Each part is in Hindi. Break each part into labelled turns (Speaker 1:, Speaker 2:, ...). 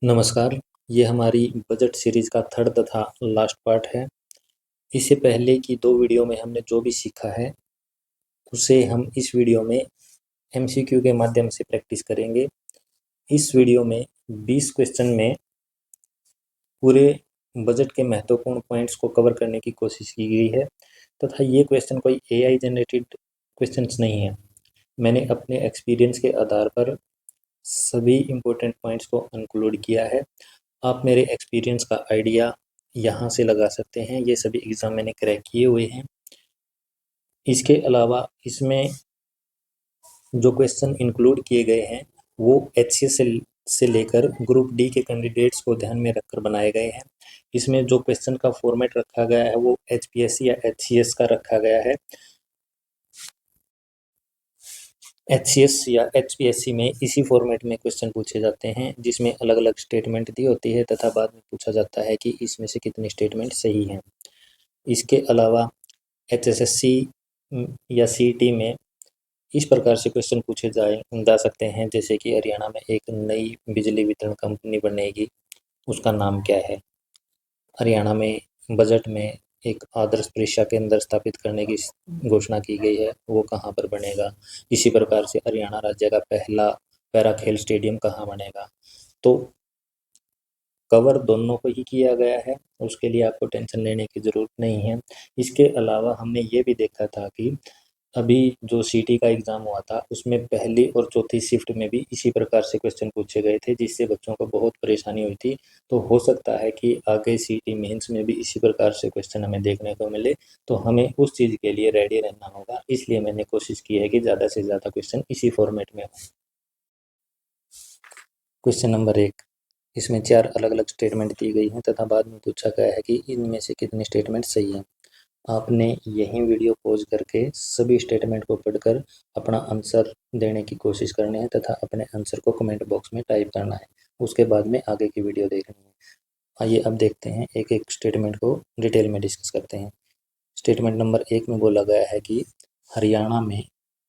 Speaker 1: नमस्कार, ये हमारी बजट सीरीज़ का थर्ड तथा लास्ट पार्ट है। इससे पहले की 2 वीडियो में हमने जो भी सीखा है, उसे हम इस वीडियो में एमसीक्यू के माध्यम से प्रैक्टिस करेंगे। इस वीडियो में 20 क्वेश्चन में पूरे बजट के महत्वपूर्ण पॉइंट्स को कवर करने की कोशिश की गई है तथा ये क्वेश्चन कोई एआई जनरेटेड क्वेश्चंस नहीं है। मैंने अपने एक्सपीरियंस के आधार पर सभी इम्पोर्टेंट पॉइंट्स को इंक्लूड किया है। आप मेरे एक्सपीरियंस का आइडिया यहाँ से लगा सकते हैं। ये सभी एग्ज़ाम मैंने क्रैक किए हुए हैं। इसके अलावा इसमें जो क्वेश्चन इंक्लूड किए गए हैं वो एचसीएस से लेकर ग्रुप डी के कैंडिडेट्स को ध्यान में रखकर बनाए गए हैं। इसमें जो क्वेश्चन का फॉर्मेट रखा गया है वो एचपीएससी या एचसीएस का रखा गया है। एचसीएस या एचपीएससी में इसी फॉर्मेट में क्वेश्चन पूछे जाते हैं जिसमें अलग अलग स्टेटमेंट दी होती है तथा बाद में पूछा जाता है कि इसमें से कितनी स्टेटमेंट सही हैं। इसके अलावा एचएसएससी या सीईटी में इस प्रकार से क्वेश्चन पूछे जा सकते हैं जैसे कि हरियाणा में एक नई बिजली वितरण कंपनी बनेगी, उसका नाम क्या है। हरियाणा में बजट में एक आदर्श परीक्षा केंद्र स्थापित करने की घोषणा की गई है, वो कहाँ पर बनेगा। इसी प्रकार से हरियाणा राज्य का पहला पैरा खेल स्टेडियम कहाँ बनेगा। तो कवर दोनों को ही किया गया है, उसके लिए आपको टेंशन लेने की ज़रूरत नहीं है। इसके अलावा हमने ये भी देखा था कि अभी जो सीटी का एग्ज़ाम हुआ था उसमें पहली और चौथी शिफ्ट में भी इसी प्रकार से क्वेश्चन पूछे गए थे जिससे बच्चों को बहुत परेशानी हुई थी। तो हो सकता है कि आगे सीटी मेंस में भी इसी प्रकार से क्वेश्चन हमें देखने को मिले, तो हमें उस चीज़ के लिए रेडी रहना होगा। इसलिए मैंने कोशिश की है कि ज़्यादा से ज़्यादा क्वेश्चन इसी फॉर्मेट में हो। क्वेश्चन नंबर 1, इसमें 4 अलग अलग स्टेटमेंट दी गई हैं तथा बाद में पूछा गया है कि इनमें से कितनी स्टेटमेंट सही हैं। आपने यही वीडियो पॉज करके सभी स्टेटमेंट को पढ़कर अपना आंसर देने की कोशिश करनी है तथा अपने आंसर को कमेंट बॉक्स में टाइप करना है। उसके बाद में आगे की वीडियो देखनी है। आइए अब देखते हैं, एक एक स्टेटमेंट को डिटेल में डिस्कस करते हैं। स्टेटमेंट नंबर 1 में बोला गया है कि हरियाणा में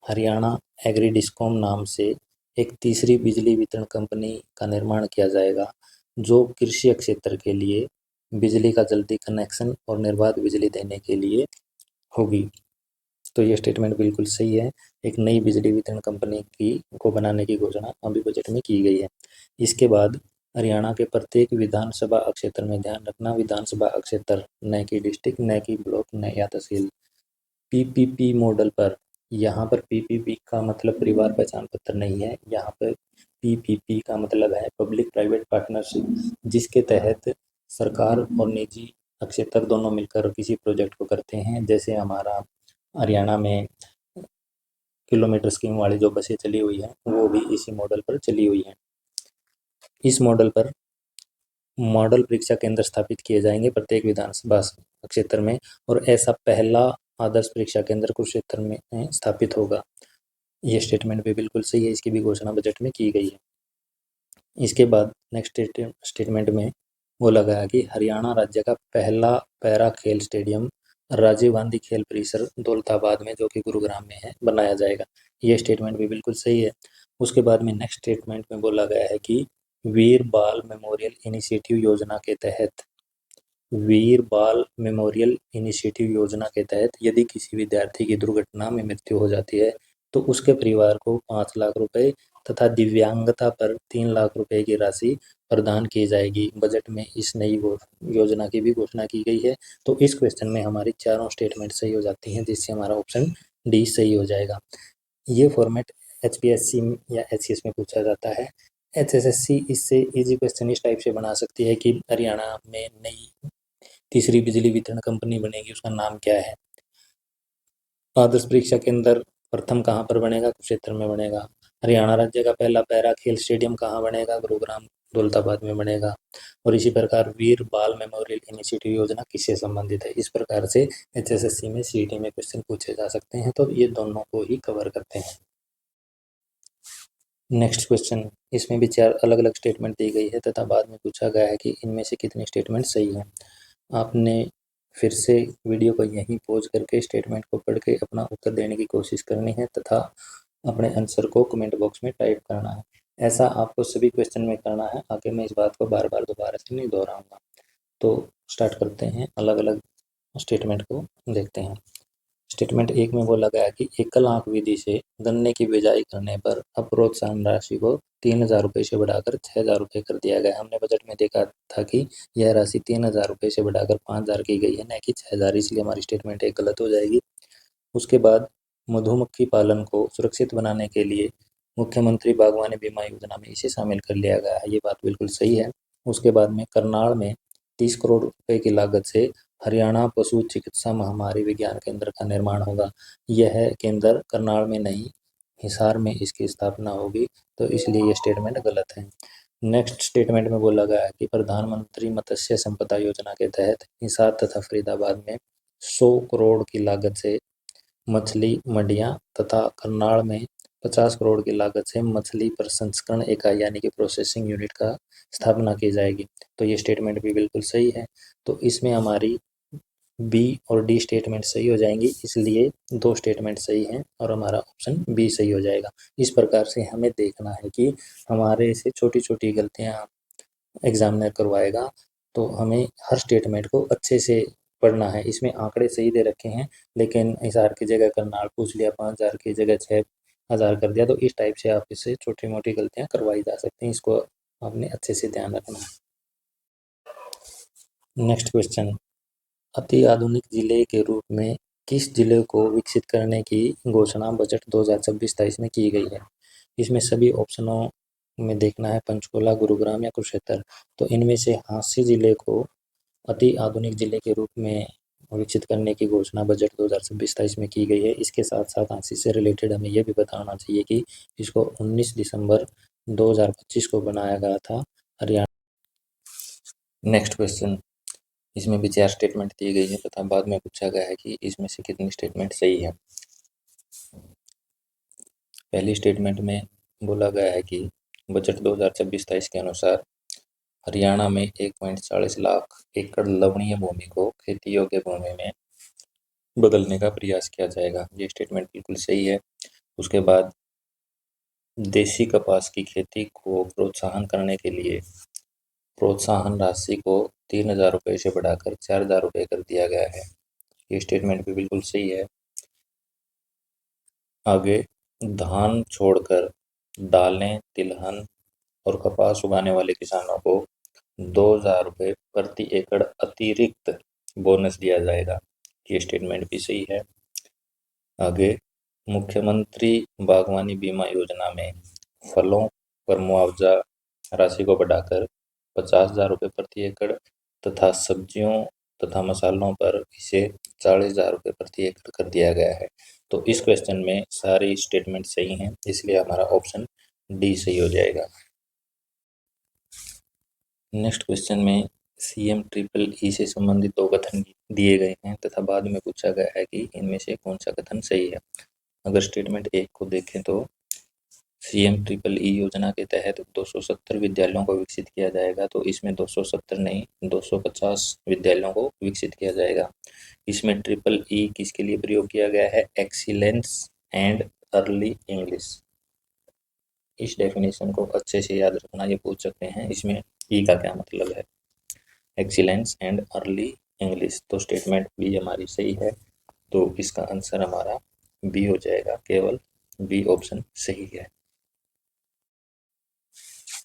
Speaker 1: हरियाणा एग्री डिस्कॉम नाम से एक तीसरी बिजली वितरण कंपनी का निर्माण किया जाएगा जो कृषि क्षेत्र के लिए बिजली का जल्दी कनेक्शन और निर्बाध बिजली देने के लिए होगी। तो ये स्टेटमेंट बिल्कुल सही है। एक नई बिजली वितरण कंपनी को बनाने की घोषणा अभी बजट में की गई है। इसके बाद हरियाणा के प्रत्येक विधानसभा क्षेत्र में, ध्यान रखना विधानसभा क्षेत्र, न कि डिस्ट्रिक्ट, न कि ब्लॉक, न या तहसील, पीपीपी मॉडल पर। यहाँ पर पीपीपी का मतलब परिवार पहचान पत्र नहीं है, यहाँ पर पीपीपी का मतलब है पब्लिक प्राइवेट पार्टनरशिप, जिसके तहत सरकार और निजी क्षेत्र दोनों मिलकर किसी प्रोजेक्ट को करते हैं। जैसे हमारा हरियाणा में किलोमीटर स्कीम वाली जो बसें चली हुई हैं वो भी इसी मॉडल पर चली हुई हैं। इस मॉडल पर मॉडल परीक्षा केंद्र स्थापित किए जाएंगे प्रत्येक विधानसभा क्षेत्र में, और ऐसा पहला आदर्श परीक्षा केंद्र कुरुक्षेत्र में स्थापित होगा। ये स्टेटमेंट भी बिल्कुल सही है, इसकी भी घोषणा बजट में की गई है। इसके बाद नेक्स्ट स्टेटमेंट में बोला गया कि हरियाणा राज्य का पहला पैरा खेल स्टेडियम राजीव गांधी खेल परिसर दौलताबाद में, जो कि गुरुग्राम में है, बनाया जाएगा। ये स्टेटमेंट भी बिल्कुल सही है। उसके बाद में नेक्स्ट स्टेटमेंट में बोला गया है कि वीर बाल मेमोरियल इनिशिएटिव योजना के तहत वीर बाल मेमोरियल इनिशिएटिव योजना के तहत यदि किसी विद्यार्थी की दुर्घटना में मृत्यु हो जाती है तो उसके परिवार को 5 लाख रुपए तथा दिव्यांगता पर 3 लाख रुपए की राशि प्रदान की जाएगी। बजट में इस नई योजना की भी घोषणा की गई है। तो इस क्वेश्चन में हमारी चारों स्टेटमेंट सही हो जाती हैं, जिससे हमारा ऑप्शन डी सही हो जाएगा। ये फॉर्मेट एचपीएससी या एचसीएस में पूछा जाता है। एचएसएससी इससे इजी क्वेश्चन इस टाइप से बना सकती है कि हरियाणा में नई तीसरी बिजली वितरण कंपनी बनेगी, उसका नाम क्या है। आदर्श परीक्षा केंद्र प्रथम कहाँ पर बनेगा, कुरुक्षेत्र में बनेगा। हरियाणा राज्य का पहला पैरा खेल स्टेडियम कहाँ बनेगा, गुरुग्राम दौलताबाद में बनेगा। और इसी प्रकार वीर बाल मेमोरियल इनिशिएटिव योजना किससे संबंधित है। इस प्रकार से एचएसएससी में सीईटी में क्वेश्चन पूछे जा सकते हैं। तो ये दोनों को ही कवर करते हैं। नेक्स्ट क्वेश्चन, इसमें भी 4 अलग अलग स्टेटमेंट दी गई है तथा बाद में पूछा गया है कि इनमें से कितनी स्टेटमेंट सही है। आपने फिर से वीडियो को यहीं पॉज करके स्टेटमेंट को पढ़ के अपना उत्तर देने की कोशिश करनी है तथा अपने आंसर को कमेंट बॉक्स में टाइप करना है। ऐसा आपको सभी क्वेश्चन में करना है। आगे मैं इस बात को बार बार दोबारा से नहीं दोहराऊंगा। तो स्टार्ट करते हैं, अलग अलग स्टेटमेंट को देखते हैं। स्टेटमेंट 1 में बोला गया कि एकल आंक विधि से गन्ने की बिजाई करने पर अब प्रोत्साहन राशि को 3,000 रुपये से बढ़ाकर 6,000 रुपये कर दिया गया। हमने बजट में देखा था कि यह राशि 3,000 रुपये से बढ़ाकर 5,000 की गई है, न कि 6,000, इसलिए हमारी स्टेटमेंट एक गलत हो जाएगी। उसके बाद मधुमक्खी पालन को सुरक्षित बनाने के लिए मुख्यमंत्री बागवानी बीमा योजना में इसे शामिल कर लिया गया है, ये बात बिल्कुल सही है। उसके बाद में करनाल में 30 करोड़ रुपए की लागत से हरियाणा पशु चिकित्सा महामारी विज्ञान केंद्र का निर्माण होगा। यह केंद्र करनाल में नहीं, हिसार में इसकी स्थापना होगी, तो इसलिए ये स्टेटमेंट गलत है। नेक्स्ट स्टेटमेंट में बोला गया है कि प्रधानमंत्री मत्स्य संपदा योजना के तहत हिसार तथा फरीदाबाद में 100 करोड़ की लागत से मछली मंडियां तथा करनाल में 50 करोड़ की लागत से मछली प्रसंस्करण इकाई यानी कि प्रोसेसिंग यूनिट का स्थापना की जाएगी। तो ये स्टेटमेंट भी बिल्कुल सही है। तो इसमें हमारी बी और डी स्टेटमेंट सही हो जाएंगी, इसलिए 2 स्टेटमेंट सही हैं और हमारा ऑप्शन बी सही हो जाएगा। इस प्रकार से हमें देखना है कि हमारे से छोटी छोटी गलतियां एग्जामिनर करवाएगा, तो हमें हर स्टेटमेंट को अच्छे से पढ़ना है। इसमें आंकड़े सही दे रखे हैं, लेकिन हिसार की जगह करनाल पूछ लिया, 5,000 की जगह 6,000 कर दिया, तो इस टाइप से आप इससे छोटी मोटी गलतियां करवाई जा सकती हैं। इसको आपने अच्छे से ध्यान रखना है। नेक्स्ट क्वेश्चन, अति आधुनिक जिले के रूप में किस जिले को विकसित करने की घोषणा बजट 2026-27 में की गई है? इसमें सभी ऑप्शनों में देखना है पंचकुला, गुरुग्राम या कुरुक्षेत्र। तो इनमें से हांसी जिले को अति आधुनिक जिले के रूप में विकसित करने की घोषणा बजट 2026-27 में की गई है। इसके साथ साथ हांसी से रिलेटेड हमें यह भी बताना चाहिए कि इसको 19 दिसंबर 2025 को बनाया गया था, हरियाणा। नेक्स्ट क्वेश्चन, इसमें भी 4 स्टेटमेंट दी गई है तथा बाद में पूछा गया है कि इसमें से कितनी स्टेटमेंट सही है। पहली स्टेटमेंट में बोला गया है कि बजट 2026-27 के अनुसार हरियाणा में 1.40 लाख एकड़ लवणीय भूमि को खेती योग्य भूमि में बदलने का प्रयास किया जाएगा। ये स्टेटमेंट बिल्कुल सही है। उसके बाद देसी कपास की खेती को प्रोत्साहन करने के लिए प्रोत्साहन राशि को 3,000 रुपये से बढ़ाकर 4,000 रुपये कर दिया गया है। ये स्टेटमेंट भी बिल्कुल सही है। आगे, धान छोड़कर दालें, तिलहन और कपास उगाने वाले किसानों को 2,000 रुपये प्रति एकड़ अतिरिक्त बोनस दिया जाएगा। ये स्टेटमेंट भी सही है। आगे, मुख्यमंत्री बागवानी बीमा योजना में फलों पर मुआवजा राशि को बढ़ाकर 50,000 रुपये प्रति एकड़ तथा सब्जियों तथा मसालों पर इसे 40,000 रुपये प्रति एकड़ कर दिया गया है। तो इस क्वेश्चन में सारी स्टेटमेंट सही हैं, इसलिए हमारा ऑप्शन डी सही हो जाएगा। नेक्स्ट क्वेश्चन में सीएम ट्रिपल ई से संबंधित 2 कथन दिए गए हैं तथा बाद में पूछा गया है कि इनमें से कौन सा कथन सही है। अगर स्टेटमेंट 1 को देखें तो सीएम ट्रिपल ई योजना के तहत 270 विद्यालयों को विकसित किया जाएगा, तो इसमें 270 नहीं 250 विद्यालयों को विकसित किया जाएगा। इसमें ट्रिपल ई किसके लिए प्रयोग किया गया है? Excellence and early English. इस डेफिनेशन को अच्छे से याद रखना, ये पूछ सकते हैं इसमें ई का क्या मतलब है। एक्सीलेंस एंड अर्ली इंग्लिश, तो स्टेटमेंट बी हमारी सही है। तो इसका आंसर हमारा बी हो जाएगा, केवल बी ऑप्शन सही है।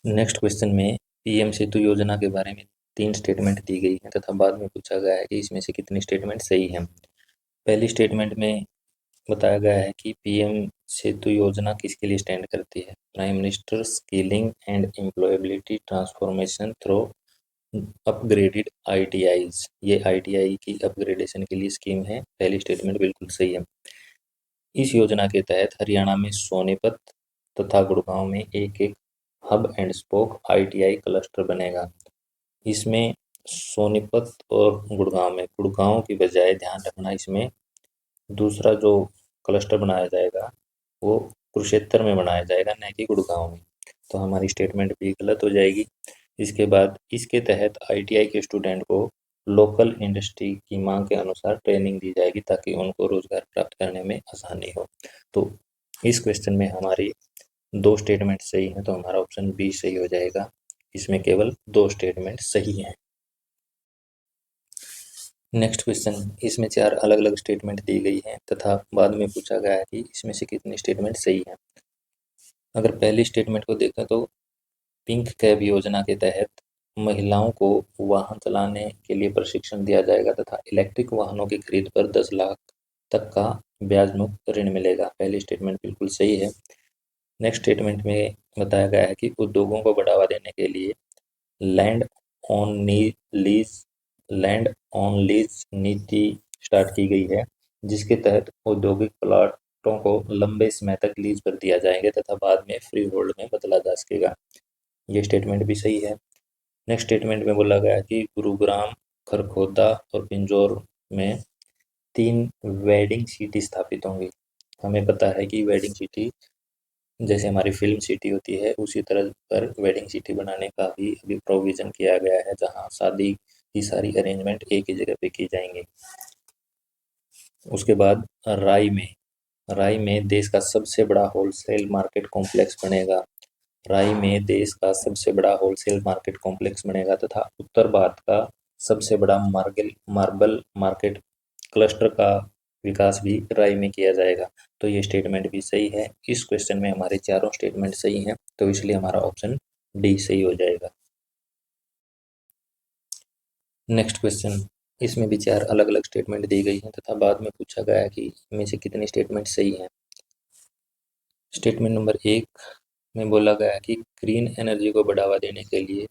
Speaker 1: नेक्स्ट क्वेश्चन में पीएम सेतु योजना के बारे में 3 स्टेटमेंट दी गई है तथा बाद में पूछा गया है कि इसमें से कितनी स्टेटमेंट सही है। पहली स्टेटमेंट में बताया गया है कि पीएम सेतु योजना किसके लिए स्टैंड करती है? Prime minister skilling and employability transformation through upgraded ITIs. ये आईटीआई की अपग्रेडेशन के लिए स्कीम है। पहली स्टेटमेंट बिल्कुल सही है। इस योजना के तहत हरियाणा में सोनीपत तथा गुड़गांव में एक hub and spoke ITI cluster बनेगा। इसमें सोनीपत और गुड़गांव की बजाय ध्यान रखना, इसमें दूसरा जो क्लस्टर बनाया जाएगा वो कुरुक्षेत्र में बनाया जाएगा, न कि गुड़गांव में। तो हमारी स्टेटमेंट भी गलत हो जाएगी। इसके बाद इसके तहत आईटीआई के स्टूडेंट को लोकल इंडस्ट्री की मांग के अनुसार ट्रेनिंग दी जाएगी ताकि उनको रोजगार प्राप्त करने में आसानी हो। तो इस क्वेश्चन में हमारी 2 स्टेटमेंट सही हैं, तो हमारा ऑप्शन बी सही हो जाएगा। इसमें केवल 2 स्टेटमेंट सही हैं। नेक्स्ट क्वेश्चन, इसमें 4 अलग अलग स्टेटमेंट दी गई हैं तथा बाद में पूछा गया है कि इसमें से कितनी स्टेटमेंट सही हैं। अगर पहली स्टेटमेंट को देखें तो पिंक कैब योजना के तहत महिलाओं को वाहन चलाने के लिए प्रशिक्षण दिया जाएगा तथा इलेक्ट्रिक वाहनों की खरीद पर 10 लाख तक का ब्याज मुक्त ऋण मिलेगा। पहली स्टेटमेंट बिल्कुल सही है। नेक्स्ट स्टेटमेंट में बताया गया है कि उद्योगों को बढ़ावा देने के लिए land on lease land on lease नीति स्टार्ट की गई है, जिसके तहत औद्योगिक प्लाटों को लंबे समय तक लीज पर दिया जाएंगे तथा बाद में फ्री होल्ड में बदला जा सकेगा। ये स्टेटमेंट भी सही है। नेक्स्ट स्टेटमेंट में बोला गया है कि गुरुग्राम, खरखोदा और पिंजौर में 3 वेडिंग सिटी स्थापित होंगी। हमें पता है कि वेडिंग सिटी जैसे हमारी फिल्म सिटी होती है, उसी तरह पर वेडिंग सिटी बनाने का भी अभी प्रोविज़न किया गया है, जहाँ शादी की सारी अरेंजमेंट एक ही जगह पे की जाएंगी। उसके बाद राई में देश का सबसे बड़ा होलसेल मार्केट कॉम्प्लेक्स बनेगा। राई में देश का सबसे बड़ा होलसेल मार्केट कॉम्प्लेक्स बनेगा तथा उत्तर भारत का सबसे बड़ा मार्बल मार्केट क्लस्टर का विकास भी राई में किया जाएगा। तो ये स्टेटमेंट भी सही है। इस क्वेश्चन में हमारे चारों स्टेटमेंट सही हैं, तो इसलिए हमारा ऑप्शन डी सही हो जाएगा। नेक्स्ट क्वेश्चन, इसमें भी 4 अलग अलग स्टेटमेंट दी गई हैं तथा बाद में पूछा गया है कि इनमें से कितनी स्टेटमेंट सही हैं। स्टेटमेंट नंबर 1 में बोला गया है कि ग्रीन एनर्जी को बढ़ावा देने के लिए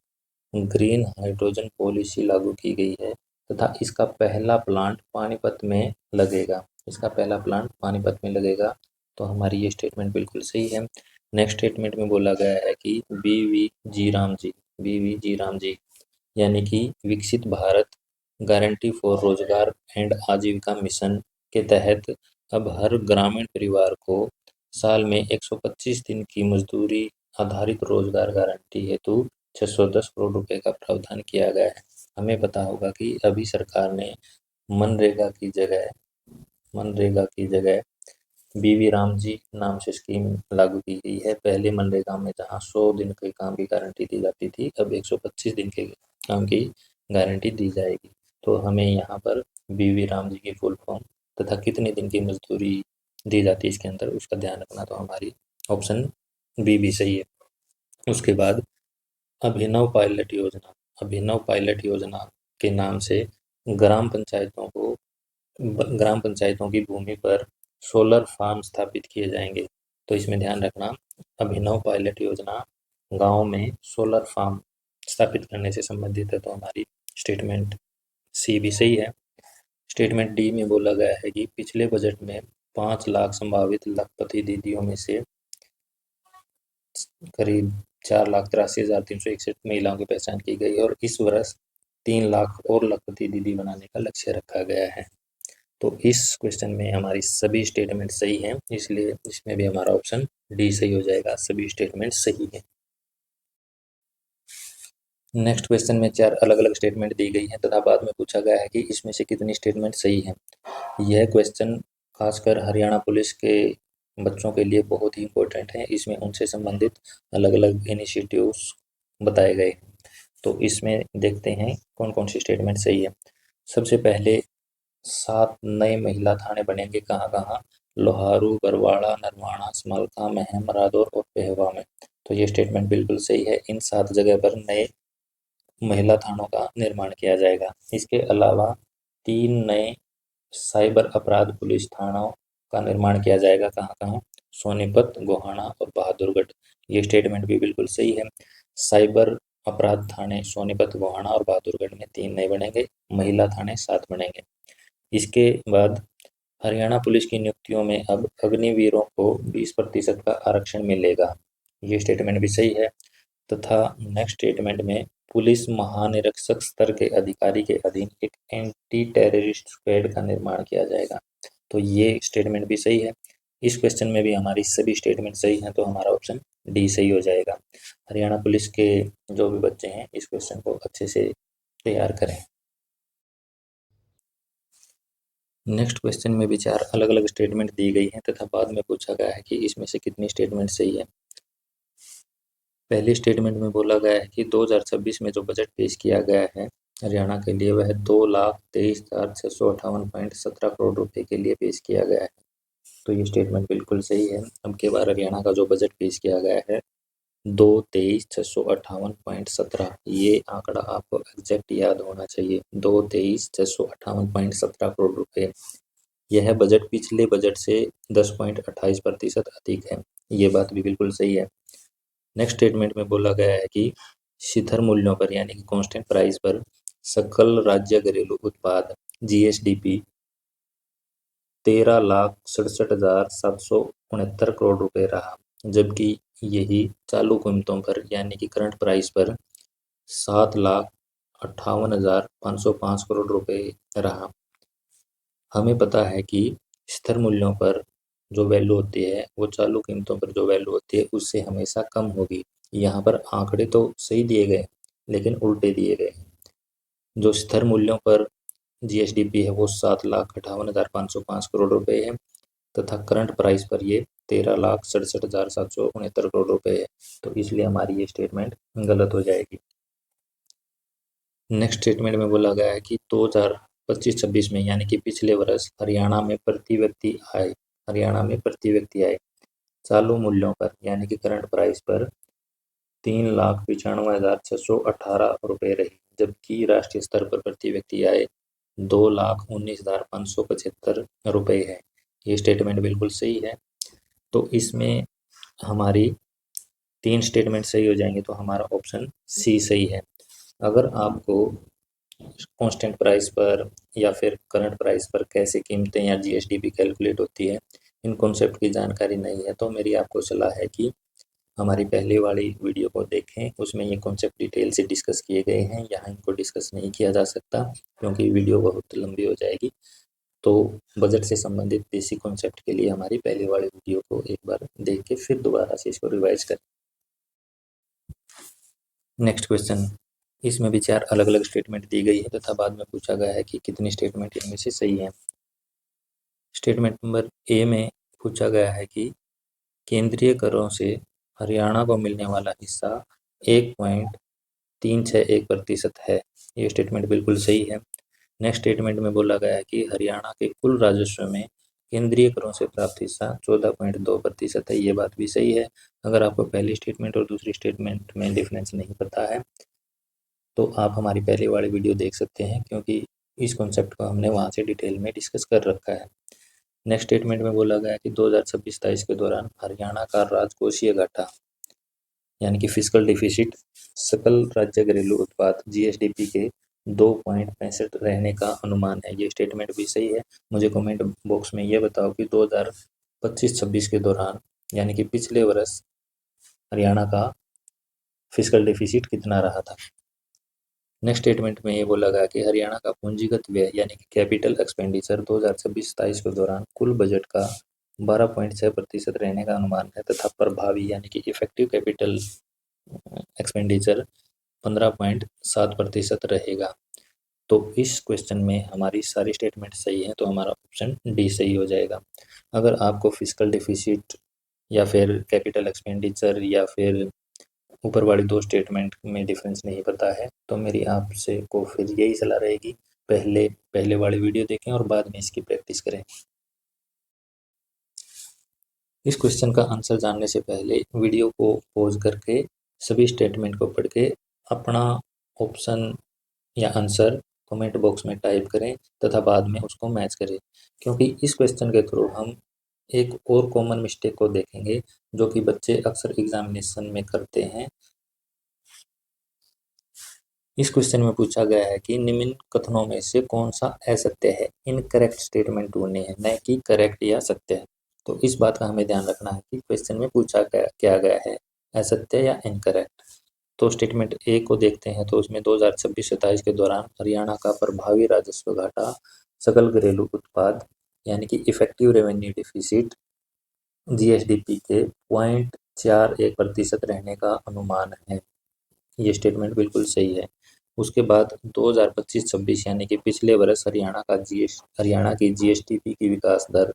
Speaker 1: ग्रीन हाइड्रोजन पॉलिसी लागू की गई है तथा इसका पहला प्लांट पानीपत में लगेगा। तो हमारी ये स्टेटमेंट बिल्कुल सही है। नेक्स्ट स्टेटमेंट में बोला गया है कि बी वी जी राम जी यानी कि विकसित भारत गारंटी फॉर रोजगार एंड आजीविका मिशन के तहत अब हर ग्रामीण परिवार को साल में 125 दिन की मजदूरी आधारित रोजगार गारंटी हेतु 610 करोड़ रुपए का प्रावधान किया गया है। हमें पता होगा कि अभी सरकार ने मनरेगा की जगह बीवी राम जी नाम से स्कीम लागू की गई है। पहले मनरेगा में जहां 100 दिन के काम की गारंटी दी जाती थी, अब 125 दिन के काम की गारंटी दी जाएगी। तो हमें यहाँ पर बीवी राम जी की फुल फॉर्म तथा कितने दिन की मजदूरी दी जाती है इसके अंदर, उसका ध्यान रखना। तो हमारी ऑप्शन बी भी सही है। उसके बाद अभिनव पायलट योजना के नाम से ग्राम पंचायतों की भूमि पर सोलर फार्म स्थापित किए जाएंगे। तो इसमें ध्यान रखना, अभिनव पायलट योजना गाँव में सोलर फार्म स्थापित करने से संबंधित है। तो हमारी स्टेटमेंट सी भी सही है। स्टेटमेंट डी में बोला गया है कि पिछले बजट में 5 लाख संभावित लखपति दीदियों में से करीब 4,83,361 महिलाओं की पहचान की गई और इस वर्ष 3 लाख और लखपति दीदी बनाने का लक्ष्य रखा गया है। तो इस क्वेश्चन में हमारी सभी स्टेटमेंट सही हैं, इसलिए इसमें भी हमारा ऑप्शन डी सही हो जाएगा। सभी स्टेटमेंट सही हैं। नेक्स्ट क्वेश्चन में 4 अलग अलग स्टेटमेंट दी गई हैं तथा बाद में पूछा गया है कि इसमें से कितनी स्टेटमेंट सही हैं। यह क्वेश्चन खासकर हरियाणा पुलिस के बच्चों के लिए बहुत ही इम्पोर्टेंट है। इसमें उनसे संबंधित अलग अलग इनिशिएटिव्स बताए गए। तो इसमें देखते हैं कौन कौन सी स्टेटमेंट सही है। सबसे पहले 7 नए महिला थाने बनेंगे कहाँ कहाँ? लोहारू, बरवाड़ा, नरवाड़ा, समालखा, महम, रादौर और पेहवा में। तो ये स्टेटमेंट बिल्कुल सही है। इन 7 जगह पर नए महिला थानों का निर्माण किया जाएगा। इसके अलावा 3 नए साइबर अपराध पुलिस थानों का निर्माण किया जाएगा कहाँ कहाँ? सोनीपत, गोहाना और बहादुरगढ़। ये स्टेटमेंट भी बिल्कुल सही है। साइबर अपराध थाने सोनीपत, गोहाना और बहादुरगढ़ में 3 नए बनेंगे, महिला थाने 7 बनेंगे। इसके बाद हरियाणा पुलिस की नियुक्तियों में अब अग्निवीरों को 20% का आरक्षण मिलेगा। ये स्टेटमेंट भी सही है। तथा नेक्स्ट स्टेटमेंट में पुलिस महानिरीक्षक स्तर के अधिकारी के अधीन एक एंटी टेररिस्ट स्क्वाड का निर्माण किया जाएगा। तो ये स्टेटमेंट भी सही है। इस क्वेश्चन में भी हमारी सभी स्टेटमेंट सही हैं, तो हमारा ऑप्शन डी सही हो जाएगा। हरियाणा पुलिस के जो भी बच्चे हैं इस क्वेश्चन को अच्छे से तैयार करें। नेक्स्ट क्वेश्चन में भी 4 अलग अलग स्टेटमेंट दी गई हैं तथा बाद में पूछा गया है कि इसमें से कितनी स्टेटमेंट सही है। पहली स्टेटमेंट में बोला गया है कि 2026 में जो बजट पेश किया गया है हरियाणा के लिए वह 2,23,658.17 करोड़ रुपए के लिए पेश किया गया है। तो ये स्टेटमेंट बिल्कुल सही है। अब की बार हरियाणा का जो बजट पेश किया गया है 2,23,658.17, ये आंकड़ा आपको एग्जैक्ट याद होना चाहिए। 2,23,658.17 करोड़ रुपए। यह बजट पिछले बजट से 10.28% अधिक है। ये बात भी बिल्कुल सही है। नेक्स्ट स्टेटमेंट में बोला गया है कि शिथिर मूल्यों पर यानी कि कांस्टेंट प्राइस पर सकल राज्य घरेलू उत्पाद जीएसडीपी 13,67,769 करोड़ रुपए रहा, जबकि यही चालू कीमतों पर यानी कि करंट प्राइस पर 7,58,505 करोड़ रुपए रहा। हमें पता है कि स्थिर मूल्यों पर जो वैल्यू होती है वो चालू कीमतों पर जो वैल्यू होती है उससे हमेशा कम होगी। यहाँ पर आंकड़े तो सही दिए गए लेकिन उल्टे दिए गए हैं। जो स्थिर मूल्यों पर जीएसडीपी है वो 7,58,505 करोड़ रुपए है तथा करंट प्राइस पर ये 13,67,769 करोड़ रुपए है। तो इसलिए हमारी ये स्टेटमेंट गलत हो जाएगी। नेक्स्ट स्टेटमेंट में बोला गया है कि 2025-26 में यानी कि पिछले वर्ष हरियाणा में प्रति व्यक्ति आय चालू मूल्यों पर यानी कि करंट प्राइस पर 3,95,618 रुपये रही, जबकि राष्ट्रीय स्तर पर प्रति व्यक्ति आय 2,19,575 रुपये है। ये स्टेटमेंट बिल्कुल सही है। तो इसमें हमारी 3 स्टेटमेंट सही हो जाएंगे, तो हमारा ऑप्शन सी सही है। अगर आपको कांस्टेंट प्राइस पर या फिर करंट प्राइस पर कैसे कीमतें या जीएसडीपी कैलकुलेट होती है, इन कॉन्सेप्ट की जानकारी नहीं है, तो मेरी आपको सलाह है कि हमारी पहले वाली वीडियो को देखें। उसमें ये कॉन्सेप्ट डिटेल से डिस्कस किए गए हैं। यहाँ इनको डिस्कस नहीं किया जा सकता क्योंकि वीडियो बहुत लंबी हो जाएगी। तो बजट से संबंधित बेसिक कॉन्सेप्ट के लिए हमारी पहले वाली वीडियो को एक बार देख के फिर दोबारा से इसको रिवाइज करें। नेक्स्ट क्वेश्चन, इसमें भी 4 अलग अलग स्टेटमेंट दी गई है तथा बाद में पूछा गया है कि कितनी स्टेटमेंट इनमें से सही है। स्टेटमेंट नंबर ए में पूछा गया है कि केंद्रीय करों से हरियाणा को मिलने वाला हिस्सा 1.361% है। ये स्टेटमेंट बिल्कुल सही है। नेक्स्ट स्टेटमेंट में बोला गया है कि हरियाणा के कुल राजस्व में केंद्रीय करों से प्राप्त हिस्सा 14.2% है। ये बात भी सही है। अगर आपको पहली स्टेटमेंट और दूसरी स्टेटमेंट में डिफरेंस नहीं पता है तो आप हमारी पहले वाली वीडियो देख सकते हैं, क्योंकि इस कॉन्सेप्ट को हमने वहाँ से डिटेल में डिस्कस कर रखा है। नेक्स्ट स्टेटमेंट में बोला गया है कि 2026-27 के दौरान हरियाणा का राजकोषीय घाटा यानी कि फिस्कल डिफिसिट सकल राज्य घरेलू उत्पाद जीएसडीपी के 2.65 रहने का अनुमान है। ये स्टेटमेंट भी सही है। मुझे कमेंट बॉक्स में ये बताओ कि 2025-26 के दौरान यानी कि पिछले वर्ष हरियाणा का फिस्कल डिफिसिट कितना रहा था। नेक्स्ट स्टेटमेंट में ये बोला गया कि हरियाणा का पूंजीगत व्यय यानी कि कैपिटल एक्सपेंडिचर 2026-27 के दौरान कुल बजट का 12.6% रहने का अनुमान है तथा प्रभावी यानी कि इफेक्टिव कैपिटल एक्सपेंडिचर 15.7% रहेगा। तो इस क्वेश्चन में हमारी सारी स्टेटमेंट सही है, तो हमारा ऑप्शन डी सही हो जाएगा। अगर आपको फिस्कल डिफिसिट या फिर कैपिटल एक्सपेंडिचर या फिर ऊपर वाली 2 स्टेटमेंट में डिफरेंस नहीं पता है तो मेरी आपसे को फिर यही सलाह रहेगी, पहले वाली वीडियो देखें और बाद में इसकी प्रैक्टिस करें। इस क्वेश्चन का आंसर जानने से पहले वीडियो को पॉज करके सभी स्टेटमेंट को पढ़ के अपना ऑप्शन या आंसर कमेंट बॉक्स में टाइप करें तथा बाद में उसको मैच करें, क्योंकि इस क्वेश्चन के थ्रू हम एक और कॉमन मिस्टेक को देखेंगे जो कि बच्चे अक्सर एग्जामिनेशन में करते हैं। इस क्वेश्चन में पूछा गया है कि निम्न कथनों में से कौन सा असत्य है। इनकरेक्ट स्टेटमेंट ढूंढनी है, न कि करेक्ट या सत्य है। तो इस बात का हमें ध्यान रखना है कि क्वेश्चन में पूछा क्या गया है, असत्य या इनकरेक्ट। तो स्टेटमेंट ए को देखते हैं। तो उसमें 2026-27 के दौरान हरियाणा का प्रभावी राजस्व घाटा सकल घरेलू उत्पाद यानी कि इफेक्टिव रेवेन्यू डिफिसिट जीएसडीपी के 0.41% रहने का अनुमान है। ये स्टेटमेंट बिल्कुल सही है। उसके बाद 2025-26 यानी कि पिछले वर्ष हरियाणा की जीएसडीपी की विकास दर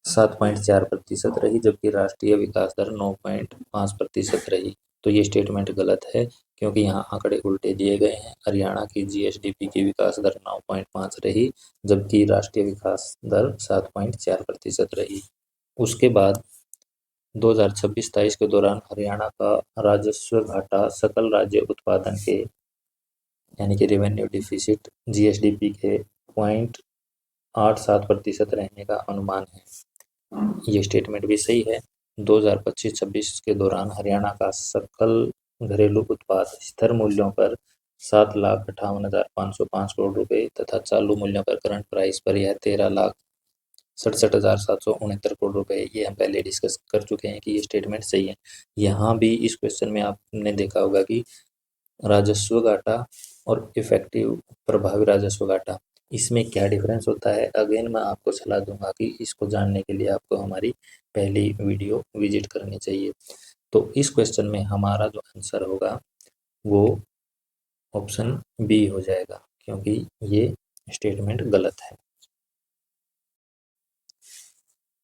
Speaker 1: 7.4% रही, जबकि राष्ट्रीय विकास दर 9.5% रही। तो ये स्टेटमेंट गलत है क्योंकि यहाँ आंकड़े उल्टे दिए गए हैं। हरियाणा की जीएसडीपी की विकास दर 9.5 रही, जबकि राष्ट्रीय विकास दर 7.4% रही। उसके बाद 2026-27 के दौरान हरियाणा का राजस्व घाटा सकल राज्य उत्पादन के यानी कि रेवेन्यू डिफिसिट जीएसडीपी के 0.87% रहने का अनुमान है। ये स्टेटमेंट भी सही है। 2025-26 के दौरान हरियाणा का सकल घरेलू उत्पाद स्थिर मूल्यों पर 7,58,505 करोड़ रुपए तथा चालू मूल्यों पर करंट प्राइस पर यह 13,67,769 करोड़ रुपए। ये हम पहले डिस्कस कर चुके हैं कि ये स्टेटमेंट सही है। यहाँ भी इस क्वेश्चन में आपने देखा होगा कि राजस्व घाटा और इफेक्टिव प्रभावी राजस्व घाटा, इसमें क्या डिफरेंस होता है। अगेन मैं आपको सलाह दूंगा कि इसको जानने के लिए आपको हमारी पहली वीडियो विजिट करनी चाहिए। तो इस क्वेश्चन में हमारा जो आंसर होगा वो ऑप्शन बी हो जाएगा, क्योंकि ये स्टेटमेंट गलत है।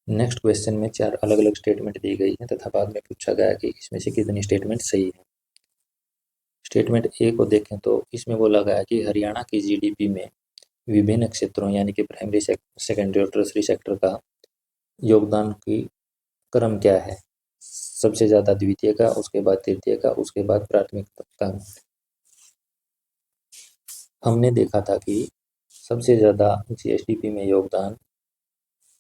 Speaker 1: नेक्स्ट क्वेश्चन में 4 अलग अलग स्टेटमेंट दी गई है तथा बाद में पूछा गया कि इसमें से कितनी स्टेटमेंट सही है। स्टेटमेंट ए को देखें तो इसमें बोला गया कि हरियाणा की जीडीपी में विभिन्न क्षेत्रों यानी कि प्राइमरी सेकेंडरी और टर्सरी सेक्टर का योगदान की क्रम क्या है। सबसे ज़्यादा द्वितीय का, उसके बाद तृतीय का, उसके बाद प्राथमिक का। हमने देखा था कि सबसे ज़्यादा जीएसडीपी में योगदान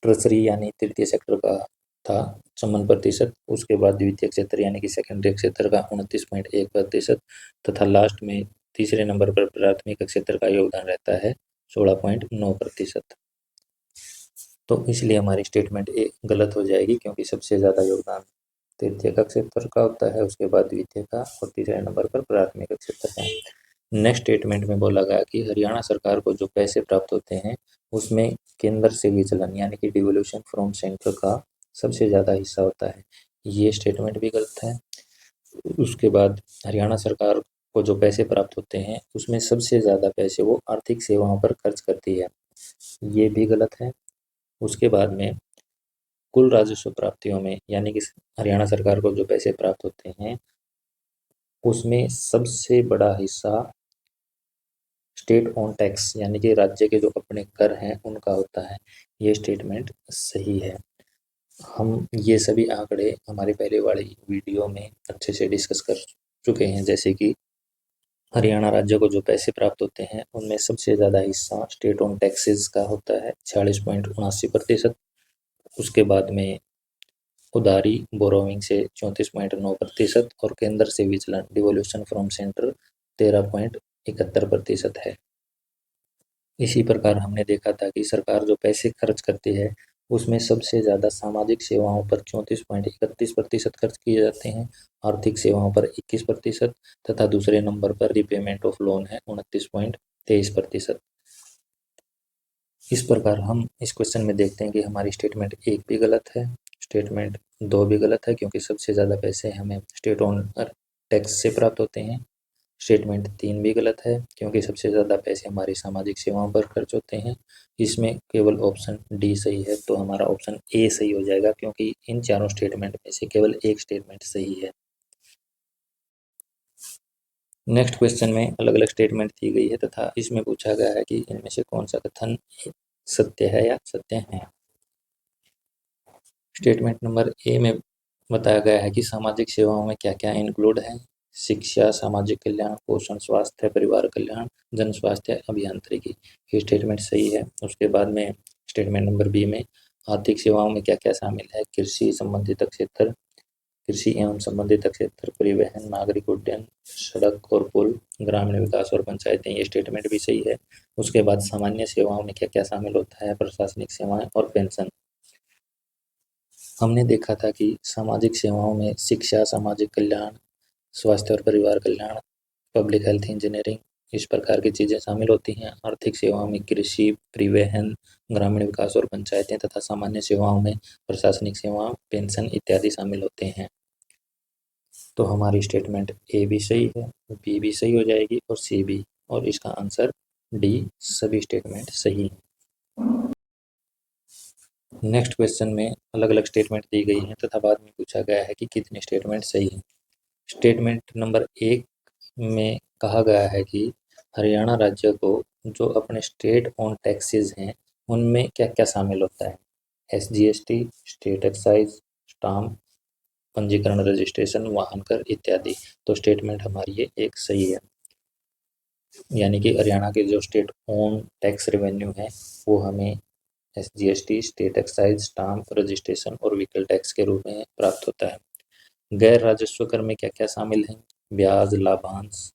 Speaker 1: टर्सरी यानी तृतीय सेक्टर का था 54%, उसके बाद द्वितीय क्षेत्र यानी कि सेकेंडरी क्षेत्र का 29.1% तथा लास्ट में तीसरे नंबर पर प्राथमिक क्षेत्र का योगदान रहता है 16.9%। तो इसलिए हमारी स्टेटमेंट ए गलत हो जाएगी, क्योंकि सबसे ज़्यादा योगदान तृतीय क्षेत्र का होता है, उसके बाद द्वितीय का और तीसरे नंबर पर प्राथमिक क्षेत्र का। नेक्स्ट स्टेटमेंट में बोला गया कि हरियाणा सरकार को जो पैसे प्राप्त होते हैं उसमें केंद्र से विचलन यानी कि डिवोल्यूशन फ्रॉम सेंटर का सबसे ज़्यादा हिस्सा होता है। ये स्टेटमेंट भी गलत है। उसके बाद हरियाणा सरकार को जो पैसे प्राप्त होते हैं उसमें सबसे ज़्यादा पैसे वो आर्थिक सेवाओं पर खर्च करती है, ये भी गलत है। उसके बाद में कुल राजस्व प्राप्तियों में यानी कि हरियाणा सरकार को जो पैसे प्राप्त होते हैं उसमें सबसे बड़ा हिस्सा स्टेट ऑन टैक्स यानी कि राज्य के जो अपने कर हैं उनका होता है। ये स्टेटमेंट सही है। हम ये सभी आंकड़े हमारी पहले वाली वीडियो में अच्छे से डिस्कस कर चुके हैं, जैसे कि हरियाणा राज्य को जो पैसे प्राप्त होते हैं उनमें सबसे ज़्यादा हिस्सा स्टेट ऑन टैक्सेस का होता है 46.79%। उसके बाद में उधारी बोरोविंग से 34.9% और केंद्र से विचलन डिवोल्यूशन फ्रॉम सेंटर 13.71% है। इसी प्रकार हमने देखा था कि सरकार जो पैसे खर्च करती है उसमें सबसे ज़्यादा सामाजिक सेवाओं पर 34.31% खर्च किए जाते हैं, आर्थिक सेवाओं पर 21% तथा दूसरे नंबर पर रिपेमेंट ऑफ लोन है 29.23%। इस प्रकार हम इस क्वेश्चन में देखते हैं कि हमारी स्टेटमेंट 1 भी गलत है, स्टेटमेंट 2 भी गलत है क्योंकि सबसे ज़्यादा पैसे हमें स्टेट ऑन टैक्स से प्राप्त होते हैं। स्टेटमेंट 3 भी गलत है क्योंकि सबसे ज़्यादा पैसे हमारी सामाजिक सेवाओं पर खर्च होते हैं। इसमें केवल ऑप्शन डी सही है, तो हमारा ऑप्शन ए सही हो जाएगा क्योंकि इन चारों स्टेटमेंट में से केवल एक स्टेटमेंट सही है। नेक्स्ट क्वेश्चन में अलग अलग स्टेटमेंट दी गई है तथा इसमें पूछा गया है कि इनमें से कौन सा कथन सत्य है या सत्य है। स्टेटमेंट नंबर ए में बताया गया है कि सामाजिक सेवाओं में क्या क्या इंक्लूड है। शिक्षा, सामाजिक कल्याण, पोषण, स्वास्थ्य, परिवार कल्याण, जन स्वास्थ्य, अभियांत्रिकी। ये स्टेटमेंट सही है। उसके बाद में स्टेटमेंट नंबर बी में आर्थिक सेवाओं में क्या क्या शामिल है। कृषि संबंधित क्षेत्र, कृषि एवं संबंधित क्षेत्र, परिवहन, नागरिक उड्डयन, सड़क और पुल, ग्रामीण विकास और पंचायतें। ये स्टेटमेंट भी सही है। उसके बाद सामान्य सेवाओं में क्या क्या शामिल होता है। प्रशासनिक सेवाएं और पेंशन। हमने देखा था कि सामाजिक सेवाओं में शिक्षा, सामाजिक कल्याण, स्वास्थ्य और परिवार कल्याण, पब्लिक हेल्थ, इंजीनियरिंग, इस प्रकार की चीज़ें शामिल होती हैं। आर्थिक सेवाओं में कृषि, परिवहन, ग्रामीण विकास और पंचायतें तथा सामान्य सेवाओं में प्रशासनिक सेवाएं, पेंशन इत्यादि शामिल होते हैं। तो हमारी स्टेटमेंट ए भी सही है, बी भी सही हो जाएगी और सी भी, और इसका आंसर डी सभी स्टेटमेंट सही है। नेक्स्ट क्वेश्चन में अलग अलग स्टेटमेंट दी गई हैं तथा बाद में पूछा गया है कि कितने स्टेटमेंट सही हैं। स्टेटमेंट नंबर 1 में कहा गया है कि हरियाणा राज्य को जो अपने स्टेट ओन टैक्सेस हैं उनमें क्या क्या शामिल होता है। SGST, स्टेट एक्साइज, स्टाम्प, पंजीकरण, रजिस्ट्रेशन, वाहन कर इत्यादि। तो स्टेटमेंट हमारी ये एक सही है, यानी कि हरियाणा के जो स्टेट ओन टैक्स रेवेन्यू है वो हमें SGST, state excise, stamp, registration और व्हीकल टैक्स के रूप में प्राप्त होता है। गैर राजस्व कर में क्या क्या शामिल हैं। ब्याज, लाभांश,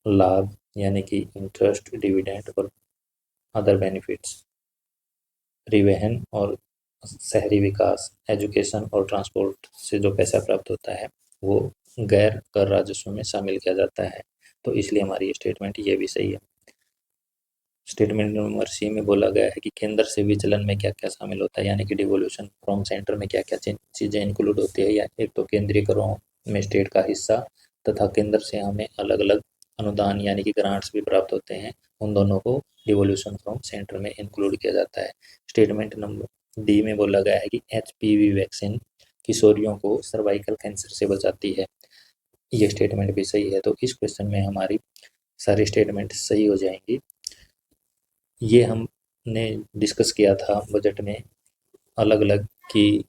Speaker 1: लाभ यानी कि इंटरेस्ट, डिविडेंड और अदर बेनिफिट्स, परिवहन और शहरी विकास, एजुकेशन और ट्रांसपोर्ट से जो पैसा प्राप्त होता है वो गैर कर राजस्व में शामिल किया जाता है। तो इसलिए हमारी ये स्टेटमेंट ये भी सही है। स्टेटमेंट नंबर सी में बोला गया है कि केंद्र से विचलन में क्या क्या शामिल होता है, यानी कि डिवोल्यूशन फ्रॉम सेंटर में क्या क्या चीज़ें इंक्लूड होती है। या एक तो केंद्रीय करों में स्टेट का हिस्सा तथा केंद्र से हमें अलग अलग अनुदान यानी कि ग्रांट्स भी प्राप्त होते हैं, उन दोनों को डिवोल्यूशन फ्रॉम सेंटर में इंक्लूड किया जाता है। स्टेटमेंट नंबर डी में बोला गया है कि HPV वैक्सीन किशोरियों को सर्वाइकल कैंसर से बचाती है। ये स्टेटमेंट भी सही है। तो इस क्वेश्चन में हमारी सारी स्टेटमेंट सही हो जाएंगी। ये हमने डिस्कस किया था बजट में अलग अलग कि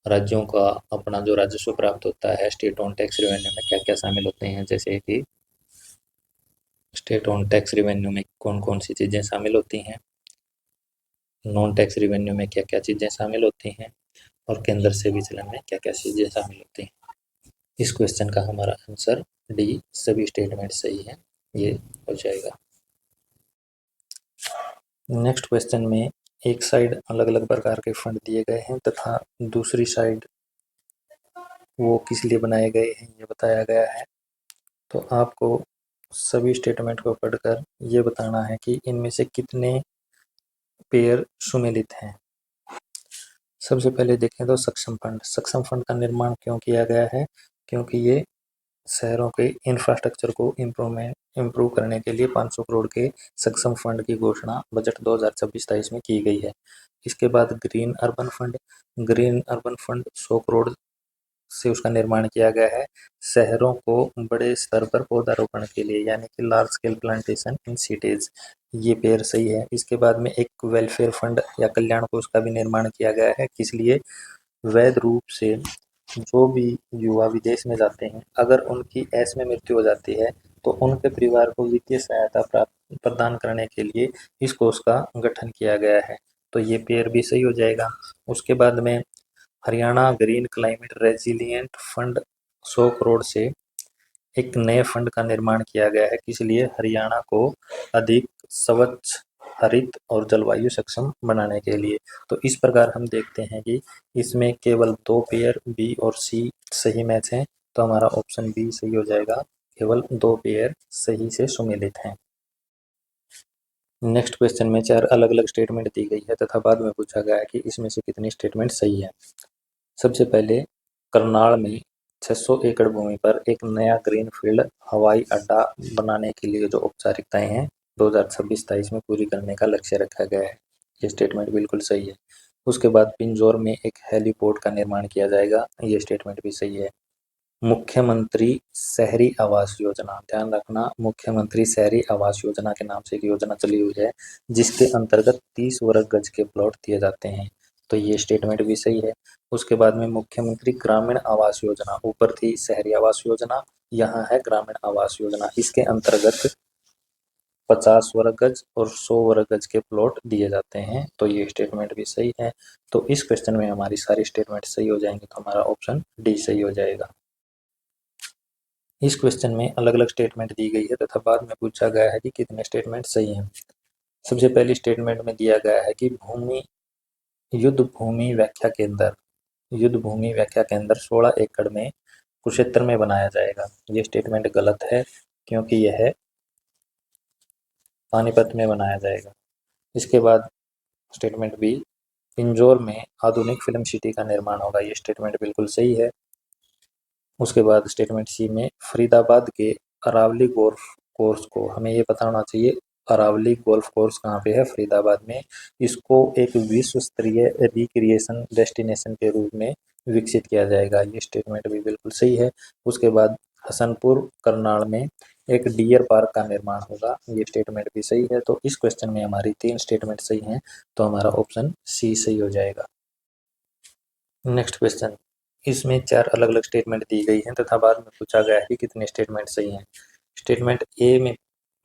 Speaker 1: राज्यों का अपना जो राजस्व प्राप्त होता है स्टेट ऑन टैक्स रेवेन्यू में क्या क्या शामिल होते हैं। जैसे कि स्टेट ऑन टैक्स रेवेन्यू में कौन कौन सी चीज़ें शामिल होती हैं, नॉन टैक्स रेवेन्यू में क्या क्या चीज़ें शामिल होती हैं और केंद्र से विचलन में क्या क्या चीज़ें शामिल होती हैं। इस क्वेश्चन का हमारा आंसर डी, सभी स्टेटमेंट सही है, ये हो जाएगा। नेक्स्ट क्वेश्चन में एक साइड अलग अलग प्रकार के फंड दिए गए हैं तथा दूसरी साइड वो किस लिए बनाए गए हैं ये बताया गया है। तो आपको सभी स्टेटमेंट को पढ़कर ये बताना है कि इनमें से कितने पेयर सुमेलित हैं। सबसे पहले देखें तो सक्षम फंड। सक्षम फंड का निर्माण क्यों किया गया है, क्योंकि ये शहरों के इंफ्रास्ट्रक्चर को इम्प्रूव करने के लिए 500 करोड़ के सक्षम फंड की घोषणा बजट 2026-23 में की गई है। इसके बाद green urban fund. Green urban fund 100 crore से उसका निर्माण किया गया है शहरों को बड़े स्तर पर पौधारोपण के लिए, यानी कि large scale plantation in cities. ये पेयर सही है। इसके बाद में एक वेलफेयर फंड या कल्याण कोष का भी निर्माण किया गया है। किस लिए, वैध रूप से जो भी युवा विदेश में जाते हैं अगर उनकी ऐश में मृत्यु हो जाती है तो उनके परिवार को वित्तीय सहायता प्राप्त प्रदान करने के लिए इस कोष का गठन किया गया है। तो ये पेयर भी सही हो जाएगा। उसके बाद में Haryana green climate resilient fund 100 crore से एक नए फंड का निर्माण किया गया है। इसलिए हरियाणा को अधिक स्वच्छ, हरित और जलवायु सक्षम बनाने के लिए। तो इस प्रकार हम देखते हैं कि इसमें केवल 2 पेयर बी और सी सही मैच हैं, तो हमारा ऑप्शन बी सही हो जाएगा। केवल 2 पेयर सही से सुमेलित हैं। नेक्स्ट क्वेश्चन में 4 अलग अलग स्टेटमेंट दी गई है तथा बाद में पूछा गया है कि इसमें से कितनी स्टेटमेंट सही है। सबसे पहले करनाल में 600 एकड़ भूमि पर एक नया ग्रीनफील्ड हवाई अड्डा बनाने के लिए जो औपचारिकताएं हैं 2026-23 में पूरी करने का लक्ष्य रखा गया है। ये स्टेटमेंट बिल्कुल सही है। उसके बाद पिंजौर में एक हेलीपोर्ट का निर्माण किया जाएगा। ये स्टेटमेंट भी सही है। मुख्यमंत्री शहरी आवास योजना, ध्यान रखना, मुख्यमंत्री शहरी आवास योजना के नाम से एक योजना चली हुई है जिसके अंतर्गत 30 वर्ग गज के प्लॉट दिए जाते हैं। तो ये स्टेटमेंट भी सही है। उसके बाद में मुख्यमंत्री ग्रामीण आवास योजना, ऊपर थी शहरी आवास योजना, यहाँ है ग्रामीण आवास योजना। इसके अंतर्गत 50 वर्ग गज और 100 वर्ग गज के प्लॉट दिए जाते हैं। तो ये स्टेटमेंट भी सही है। तो इस क्वेश्चन में हमारी सारी स्टेटमेंट सही हो जाएंगी, तो हमारा ऑप्शन डी सही हो जाएगा। इस क्वेश्चन में अलग अलग स्टेटमेंट दी गई है तथा बाद में पूछा गया है कि कितने स्टेटमेंट सही हैं। सबसे पहली स्टेटमेंट में दिया गया है कि युद्ध भूमि व्याख्या केंद्र, युद्ध भूमि व्याख्या केंद्र 16 एकड़ में कुरुक्षेत्र में बनाया जाएगा। ये स्टेटमेंट गलत है क्योंकि यह पानीपत में बनाया जाएगा। इसके बाद स्टेटमेंट बी, पिंजौर में आधुनिक फिल्म सिटी का निर्माण होगा। ये स्टेटमेंट बिल्कुल सही है। उसके बाद स्टेटमेंट सी में फरीदाबाद के अरावली गोल्फ कोर्स को हमें ये बताना चाहिए अरावली गोल्फ कोर्स कहाँ पे है? फरीदाबाद में। इसको एक विश्व स्तरीय रिक्रिएशन डेस्टिनेशन के रूप में विकसित किया जाएगा। ये स्टेटमेंट भी बिल्कुल सही है। उसके बाद हसनपुर करनाल में एक डियर पार्क का निर्माण होगा। ये स्टेटमेंट भी सही है। तो इस क्वेश्चन में हमारी 3 स्टेटमेंट सही हैं, तो हमारा ऑप्शन सी सही हो जाएगा। नेक्स्ट क्वेश्चन, इसमें 4 अलग अलग स्टेटमेंट दी गई हैं तथा बाद में पूछा गया है कि कितने स्टेटमेंट सही हैं। स्टेटमेंट ए में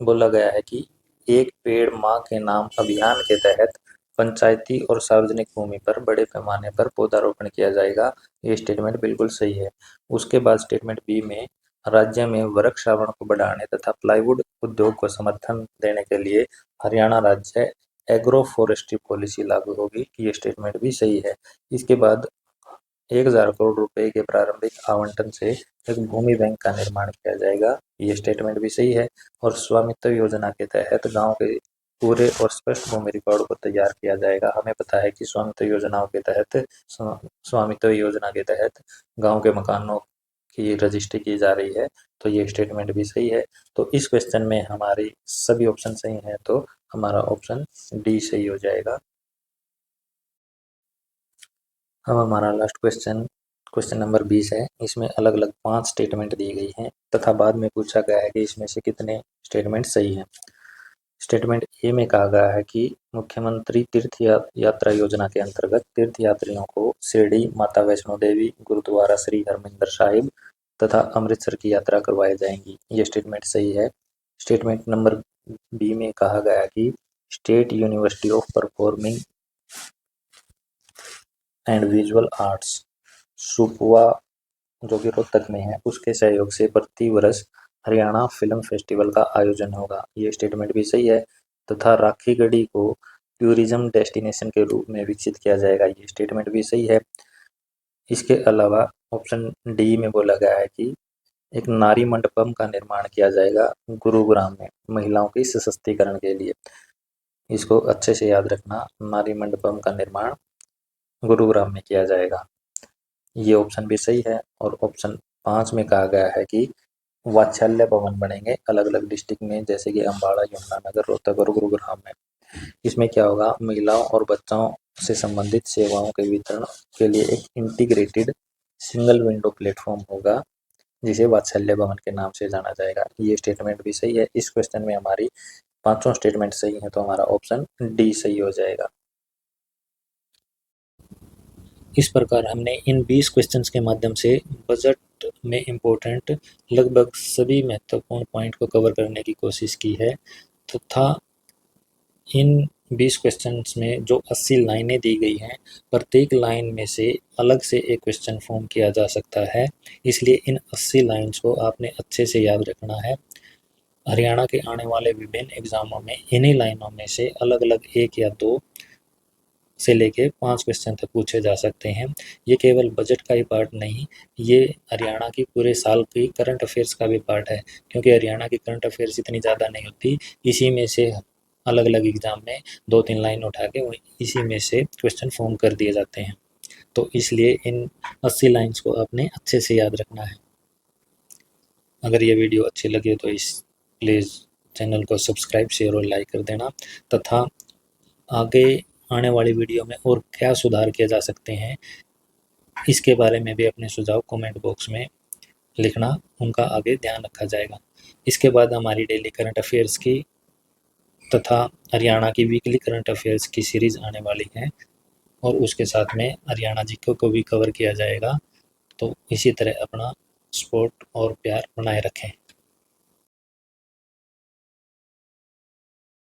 Speaker 1: बोला गया है कि एक पेड़ माँ के नाम अभियान के तहत पंचायती और सार्वजनिक भूमि पर बड़े पैमाने पर पौधारोपण किया जाएगा। ये स्टेटमेंट बिल्कुल सही है। उसके बाद स्टेटमेंट बी में राज्य में वृक्षारोपण को बढ़ाने तथा प्लाईवुड उद्योग को समर्थन देने के लिए हरियाणा राज्य एग्रो फॉरेस्ट्री पॉलिसी लागू होगी। ये स्टेटमेंट भी सही है। इसके बाद 1000 करोड़ रुपए के प्रारंभिक आवंटन से एक भूमि बैंक का निर्माण किया जाएगा। ये स्टेटमेंट भी सही है। और स्वामित्व योजना के तहत गांव के पूरे और स्पष्ट भूमि रिकॉर्ड को तैयार किया जाएगा। हमें पता है कि स्वामित्व योजना के तहत गांव के मकानों की रजिस्ट्री की जा रही है। तो ये स्टेटमेंट भी सही है। तो इस क्वेश्चन में हमारी सभी ऑप्शन सही हैं, तो हमारा ऑप्शन डी सही हो जाएगा। अब हमारा लास्ट क्वेश्चन नंबर 20 है। इसमें अलग अलग 5 स्टेटमेंट दी गई हैं तथा बाद में पूछा गया है कि इसमें से कितने स्टेटमेंट सही हैं। स्टेटमेंट ए में कहा गया है कि मुख्यमंत्री तीर्थ यात्रा योजना के अंतर्गत तीर्थ यात्रियों को शिरडी, माता वैष्णो देवी, गुरुद्वारा श्री हरमिंदर साहिब तथा अमृतसर की यात्रा करवाई जाएंगी। ये स्टेटमेंट सही है। स्टेटमेंट नंबर बी में कहा गया कि state university of performing and visual arts सुपवा, जो कि रोहतक में है, उसके सहयोग से प्रति वर्ष हरियाणा फिल्म फेस्टिवल का आयोजन होगा। ये स्टेटमेंट भी सही है। तथा राखी गढ़ी को टूरिज्म डेस्टिनेशन के रूप में विकसित किया जाएगा। ये स्टेटमेंट भी सही है। इसके अलावा ऑप्शन डी में बोला गया है कि एक नारी मंडपम का निर्माण किया जाएगा गुरुग्राम में महिलाओं के सशक्तिकरण के लिए। इसको अच्छे से याद रखना, नारी मंडपम का निर्माण गुरुग्राम में किया जाएगा। ये ऑप्शन भी सही है। और ऑप्शन 5 में कहा गया है कि वात्सल्य भवन बनेंगे अलग अलग डिस्ट्रिक्ट में, जैसे कि अम्बाड़ा, यमुनानगर, रोहतक और गुरुग्राम में। इसमें क्या होगा, महिलाओं और बच्चों से संबंधित सेवाओं के वितरण के लिए एक इंटीग्रेटेड सिंगल विंडो प्लेटफॉर्म होगा, जिसे वात्सल्य भवन के नाम से जाना जाएगा। ये स्टेटमेंट भी सही है। इस क्वेश्चन में हमारी 5 स्टेटमेंट सही है, तो हमारा ऑप्शन डी सही हो जाएगा। इस प्रकार हमने इन 20 क्वेश्चंस के माध्यम से बजट में इम्पोर्टेंट लगभग सभी महत्वपूर्ण पॉइंट को कवर करने की कोशिश की है तथा इन 20 क्वेश्चंस में जो 80 लाइनें दी गई हैं, प्रत्येक लाइन में से अलग से एक क्वेश्चन फॉर्म किया जा सकता है। इसलिए इन 80 लाइन्स को आपने अच्छे से याद रखना है। हरियाणा के आने वाले विभिन्न एग्जामों में इन्हीं लाइनों में से अलग अलग 1 या 2 से लेके 5 क्वेश्चन तक पूछे जा सकते हैं। ये केवल बजट का ही पार्ट नहीं, ये हरियाणा की पूरे साल की करंट अफेयर्स का भी पार्ट है, क्योंकि हरियाणा की करंट अफेयर्स इतनी ज़्यादा नहीं होती। इसी में से अलग अलग एग्जाम में 2-3 लाइन उठा के वो इसी में से क्वेश्चन फॉर्म कर दिए जाते हैं। तो इसलिए इन 80 लाइन्स को आपने अच्छे से याद रखना है। अगर ये वीडियो अच्छी लगे तो इस प्लीज़ चैनल को सब्सक्राइब, शेयर और लाइक कर देना तथा आगे आने वाली वीडियो में और क्या सुधार किए जा सकते हैं, इसके बारे में भी अपने सुझाव कमेंट बॉक्स में लिखना, उनका आगे ध्यान रखा जाएगा। इसके बाद हमारी डेली करंट अफेयर्स की तथा हरियाणा की वीकली करंट अफेयर्स की सीरीज़ आने वाली है और उसके साथ में हरियाणा जीके को भी कवर किया जाएगा। तो इसी तरह अपना सपोर्ट और प्यार बनाए रखें।